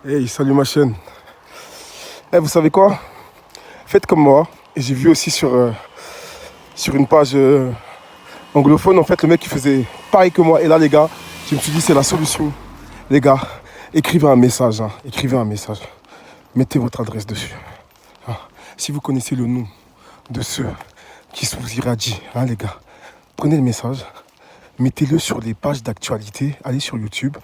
Hey, salut ma chaîne. Vous savez quoi? Faites comme moi. Et j'ai vu aussi sur une page anglophone, en fait, le mec qui faisait pareil que moi. Et là, les gars, je me suis dit, c'est la solution. Les gars, écrivez un message. Écrivez un message. Mettez votre adresse dessus. Hein. Si vous connaissez le nom de ceux qui vous irradient, les gars, prenez le message, mettez-le sur les pages d'actualité. Allez sur YouTube.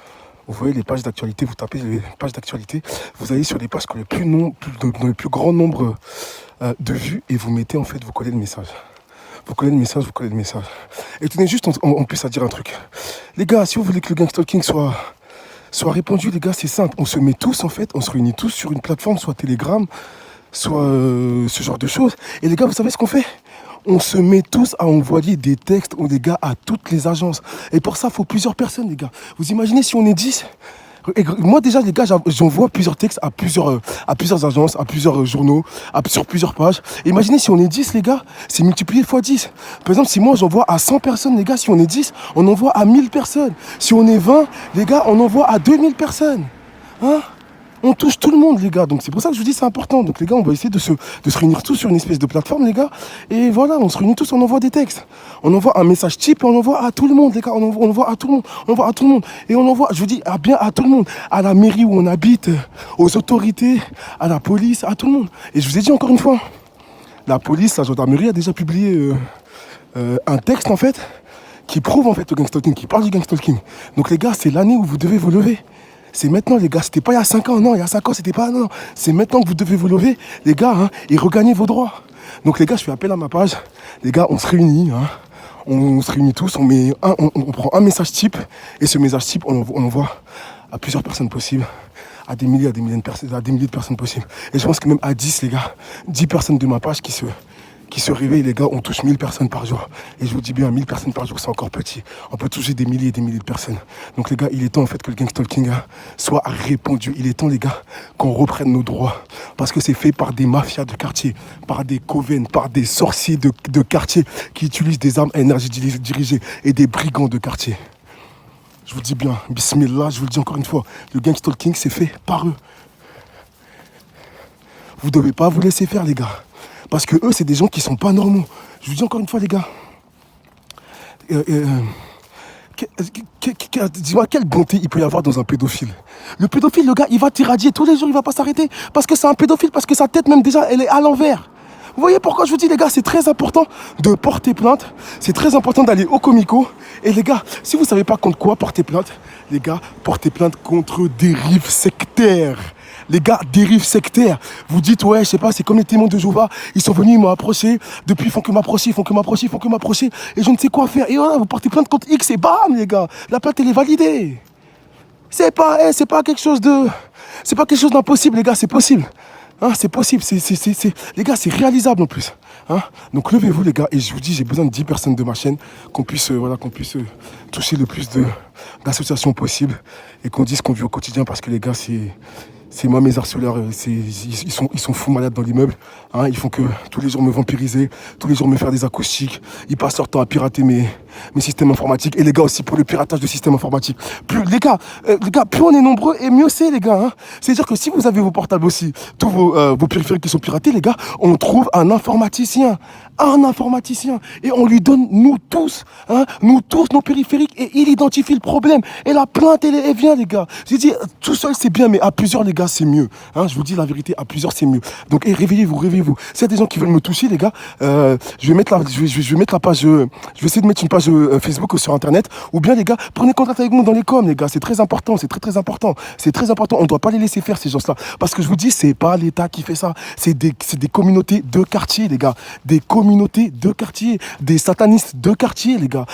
Vous voyez les pages d'actualité, vous tapez les pages d'actualité, vous allez sur les pages qui ont le plus grand nombre de vues et vous mettez en fait, vous collez le message. Vous collez le message, vous collez le message. Et tenez juste, on puisse à dire un truc. Les gars, si vous voulez que le gang stalking soit répandu, les gars, c'est simple. On se met tous en fait, on se réunit tous sur une plateforme, soit Telegram, soit ce genre de choses. Et les gars, vous savez ce qu'on fait? On se met tous à envoyer des textes, les gars, à toutes les agences. Et pour ça, il faut plusieurs personnes, les gars. Vous imaginez si on est 10? Et moi, déjà, les gars, j'envoie plusieurs textes à plusieurs agences, à plusieurs journaux, sur plusieurs pages. Et imaginez si on est 10, les gars, c'est multiplié fois 10. Par exemple, si moi, j'envoie à 100 personnes, les gars, si on est 10, on envoie à 1000 personnes. Si on est 20, les gars, on envoie à 2000 personnes. Hein? On touche tout le monde, les gars. Donc c'est pour ça que je vous dis c'est important. Donc les gars, on va essayer de se réunir tous sur une espèce de plateforme, les gars. Et voilà, on se réunit tous, on envoie des textes. On envoie un message type et on envoie à tout le monde, les gars. On envoie à tout le monde. On envoie à tout le monde. Et on envoie, je vous dis, bien à tout le monde. À la mairie où on habite, aux autorités, à la police, à tout le monde. Et je vous ai dit encore une fois, la police, la gendarmerie a déjà publié un texte, en fait, qui prouve, en fait, le gangstalking, qui parle du gangstalking. Donc les gars, c'est l'année où vous devez vous lever. C'est maintenant, les gars. C'était pas il y a 5 ans. Non, il y a 5 ans, c'était pas. Non. C'est maintenant que vous devez vous lever, les gars, et regagner vos droits. Donc, les gars, je fais appel à ma page. Les gars, on se réunit. On se réunit tous. On prend un message type. Et ce message type, on envoie à plusieurs personnes possibles. À des milliers de personnes possibles. Et je pense que même à 10, les gars, 10 personnes de ma page qui se réveillent, les gars, on touche 1000 personnes par jour. Et je vous dis bien, 1000 personnes par jour, c'est encore petit. On peut toucher des milliers et des milliers de personnes. Donc les gars, il est temps en fait que le gangstalking soit répandu. Il est temps, les gars, qu'on reprenne nos droits. Parce que c'est fait par des mafias de quartier, par des coven, par des sorciers de quartier qui utilisent des armes à énergie dirigée et des brigands de quartier. Je vous dis bien, bismillah, je vous le dis encore une fois, le gangstalking, c'est fait par eux. Vous ne devez pas vous laisser faire, les gars. Parce que eux, c'est des gens qui sont pas normaux. Je vous dis encore une fois, les gars. Dis-moi, quelle bonté il peut y avoir dans un pédophile. Le pédophile, le gars, il va t'irradier tous les jours, il va pas s'arrêter. Parce que c'est un pédophile, parce que sa tête, même déjà, elle est à l'envers. Vous voyez pourquoi je vous dis, les gars, c'est très important de porter plainte. C'est très important d'aller au comico. Et les gars, si vous ne savez pas contre quoi porter plainte, les gars, portez plainte contre dérives sectaires. Les gars, dérives sectaires. Vous dites, ouais, je sais pas, c'est comme les témoins de Jéhovah. Ils sont venus, ils m'ont approché. Depuis, ils font que m'approcher, ils font que m'approcher, ils font que m'approcher. Et je ne sais quoi faire. Et voilà, vous portez plainte contre X et bam, les gars. La plainte, elle est validée. C'est pas quelque chose d'impossible, les gars, c'est possible. C'est possible, les gars, c'est réalisable en plus. Donc levez-vous, les gars, et je vous dis, j'ai besoin de 10 personnes de ma chaîne, qu'on puisse toucher le plus d'associations possible et qu'on dise ce qu'on vit au quotidien, parce que les gars, c'est moi, mes harceleurs, ils sont fous malades dans l'immeuble. Ils font que tous les jours me vampiriser, tous les jours me faire des acoustiques. Ils passent leur temps à pirater mes systèmes informatiques. Et les gars aussi, pour le piratage de systèmes informatiques. Les gars, plus on est nombreux, et mieux c'est, les gars. C'est-à-dire que si vous avez vos portables aussi, tous vos périphériques qui sont piratés, les gars, on trouve un informaticien. Et on lui donne, nous tous, nos périphériques, et il identifie le problème. Et la plainte, elle vient, les gars. J'ai dit, tout seul, c'est bien, mais à plusieurs, les gars, c'est mieux. Je vous dis la vérité, à plusieurs, c'est mieux. Donc, réveillez-vous. S'il y a des gens qui veulent me toucher, les gars, je vais mettre la page, je vais essayer de mettre une page Facebook sur Internet, ou bien, les gars, prenez contact avec moi dans les coms, les gars. C'est très important, c'est très important. C'est très important. On ne doit pas les laisser faire, ces gens-là. Parce que je vous dis, c'est pas l'État qui fait ça. C'est des communautés de quartier, les gars. Des communautés de quartier. Des satanistes de quartier, les gars.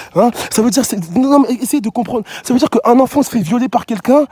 Ça veut dire, non, mais essayez de comprendre. Ça veut dire qu'un enfant se fait violer par quelqu'un,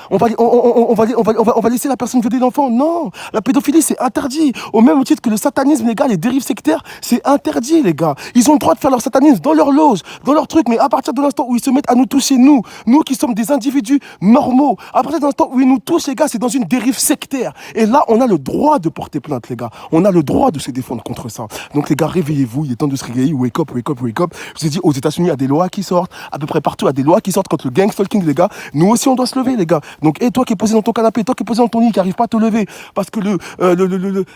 on va laisser la personne violer l'enfant. Non, la pédophilie, c'est interdit. Au même titre que le satanisme, les gars, les dérives sectaires, c'est interdit, les gars. Ils ont le droit de faire leur satanisme dans leur loge, dans leur truc, mais à partir de l'instant où ils se mettent à nous toucher, nous qui sommes des individus normaux, à partir de l'instant où ils nous touchent, les gars, c'est dans une dérive sectaire. Et là, on a le droit de porter plainte, les gars. On a le droit de se défendre contre ça. Donc, les gars, réveillez-vous, il est temps de se réveiller. Wake up, wake up, wake up. Je vous ai dit, aux États-Unis, il y a des lois qui sortent. À peu près partout, il y a des lois qui sortent contre le gang stalking, les gars. Nous aussi, on doit se lever, les gars. Donc, et toi qui es posé dans ton canapé, toi qui es posé dans ton lit, qui n'arrive pas à te lever, parce que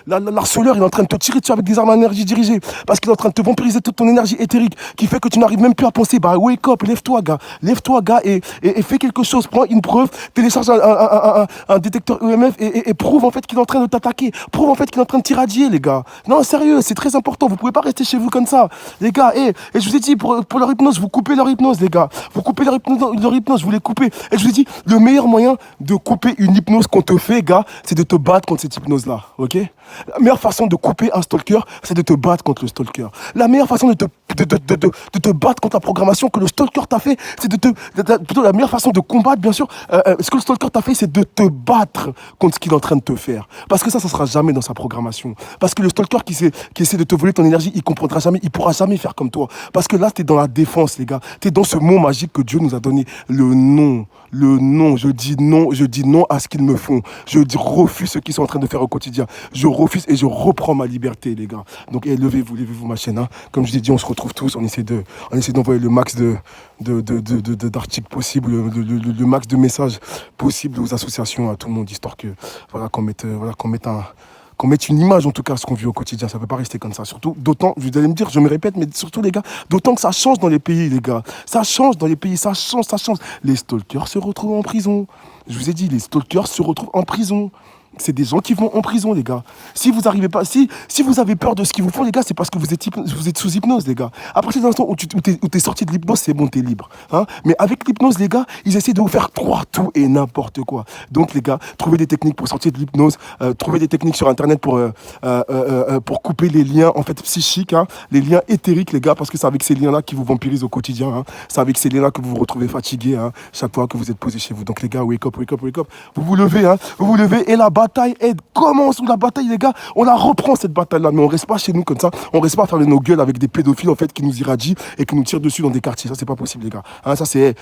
l'harceleur, il est en train de te tirer dessus avec des armes à énergie dirigée, parce qu'il est en train de te vampiriser toute ton énergie éthérique, qui fait que tu n'arrives même plus à penser. Bah, wake up, lève-toi, gars, et fais quelque chose. Prends une preuve, télécharge un détecteur EMF et prouve en fait qu'il est en train de t'attaquer. Prouve en fait qu'il est en train de t'irradier, les gars. Non, sérieux, c'est très important. Vous pouvez pas rester chez vous comme ça, les gars. Et je vous ai dit, pour leur hypnose, vous coupez leur hypnose, les gars. Vous coupez leur hypnose, vous les coupez. Et je vous ai dit, le meilleur moyen de couper une hypnose qu'on te fait, gars, c'est de te battre contre cette hypnose-là, ok? La meilleure façon de couper un stalker, c'est de te battre contre le stalker. La meilleure façon de te battre contre la programmation que le stalker t'a fait, c'est plutôt la meilleure façon de combattre, bien sûr, ce que le stalker t'a fait, c'est de te battre contre ce qu'il est en train de te faire. Parce que ça sera jamais dans sa programmation. Parce que le stalker qui essaie de te voler ton énergie, il comprendra jamais, il pourra jamais faire comme toi. Parce que là, t'es dans la défense, les gars. T'es dans ce mot magique que Dieu nous a donné, le non. Le non, je dis non à ce qu'ils me font. Je refuse ce qu'ils sont en train de faire au quotidien. Je refuse et je reprends ma liberté, les gars. Donc, levez-vous ma chaîne. Hein. Comme je l'ai dit, on se retrouve tous. On essaie d'envoyer le max d'articles possibles, le max de messages possibles aux associations, à tout le monde, histoire que, qu'on mette une image en tout cas à ce qu'on vit au quotidien. Ça ne peut pas rester comme ça. Surtout, d'autant, vous allez me dire, je me répète, mais surtout les gars, d'autant que ça change dans les pays, les gars. Ça change dans les pays, ça change. Les stalkers se retrouvent en prison. Je vous ai dit, les stalkers se retrouvent en prison. C'est des gens qui vont en prison, les gars. Si vous arrivez pas, si vous avez peur de ce qu'ils vous font, les gars, c'est parce que vous êtes sous hypnose, les gars. À partir de l'instant où t'es sorti de l'hypnose, c'est bon, t'es libre. Hein. Mais avec l'hypnose, les gars, ils essaient de vous faire croire tout et n'importe quoi. Donc, les gars, trouvez des techniques pour sortir de l'hypnose. Trouvez des techniques sur Internet pour couper les liens, en fait, psychiques, hein, les liens éthériques, les gars, parce que c'est avec ces liens-là qui vous vampirisent au quotidien. Hein. C'est avec ces liens-là que vous vous retrouvez fatigué, hein, chaque fois que vous êtes posé chez vous. Donc, les gars, wake up. Vous vous levez, hein, et la bataille commence, la bataille, les gars, on la reprend cette bataille-là, mais on reste pas chez nous comme ça, on reste pas à faire nos gueules avec des pédophiles en fait qui nous irradient et qui nous tirent dessus dans des quartiers. Ça c'est pas possible, les gars. Hein, ça c'est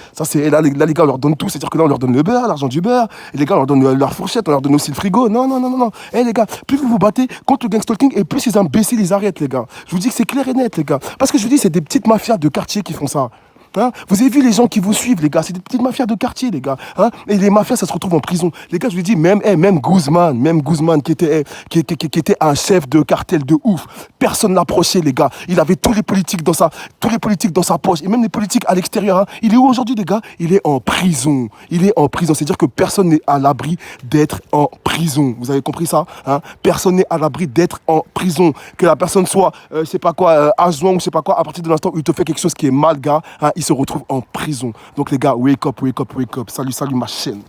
là les gars on leur donne tout, c'est-à-dire que là on leur donne le beurre, l'argent du beurre, et les gars on leur donne leur fourchette, on leur donne aussi le frigo. Non. Les gars, plus vous vous battez contre le gang stalking et plus ces imbéciles ils arrêtent, les gars. Je vous dis que c'est clair et net, les gars, parce que je vous dis c'est des petites mafias de quartier qui font ça. Hein, vous avez vu les gens qui vous suivent, les gars, c'est des petites mafias de quartier, les gars. Hein, et les mafias, ça se retrouve en prison. Les gars, je vous dis, même Guzman, qui était un chef de cartel de ouf. Personne l'approchait, les gars. Il avait tous les politiques dans sa poche, et même les politiques à l'extérieur. Hein. Il est où aujourd'hui, les gars? Il est en prison. C'est-à-dire que personne n'est à l'abri d'être en prison. Vous avez compris ça? Hein? Personne n'est à l'abri d'être en prison. Que la personne soit, je sais pas quoi, adjoint ou je sais pas quoi, à partir de l'instant où il te fait quelque chose qui est mal, gars, hein, il se retrouve en prison. Donc les gars, wake up. Salut ma chaîne.